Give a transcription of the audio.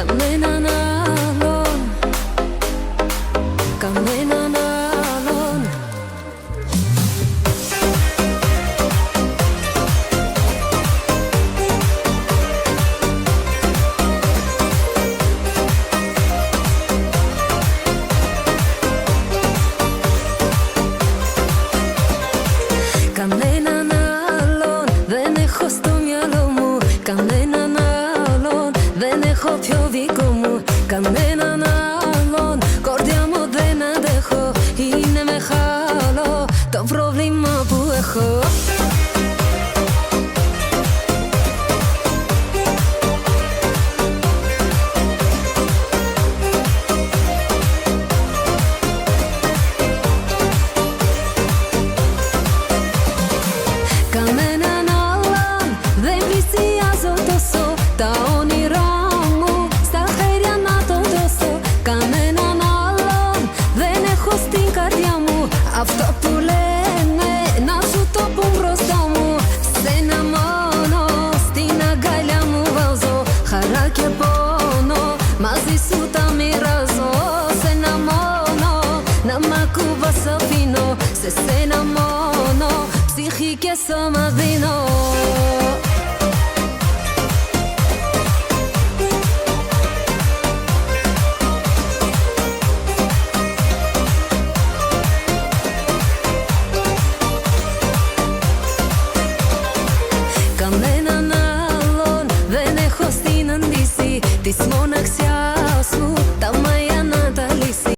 κανέναν άλλον, κανέναν άλλον. Κανέναν άλλον δεν έχω στο μυαλό μου, κανέναν άλλον δεν έχω πιο δικό μου, κανέναν άλλον. Κορδιά μου δεν αντέχω, είναι μεγάλο το πρόβλημα που έχω. Κανέναν άλλον δεν πλησιάζω τόσο, τα όνειρά μου στα χέρια να το δώσω. Κανέναν άλλον δεν έχω στην καρδιά μου, αυτό που λένε να σου το πουν μπροστά μου. Σένα μόνο στην αγκαλιά μου βάζω, χαρά και πόνο μαζί σου τα μοιράζω. Σένα μόνο να μ' ακούβας αφήνω, σε σένα μόνο ψυχή και σώμα δίνω.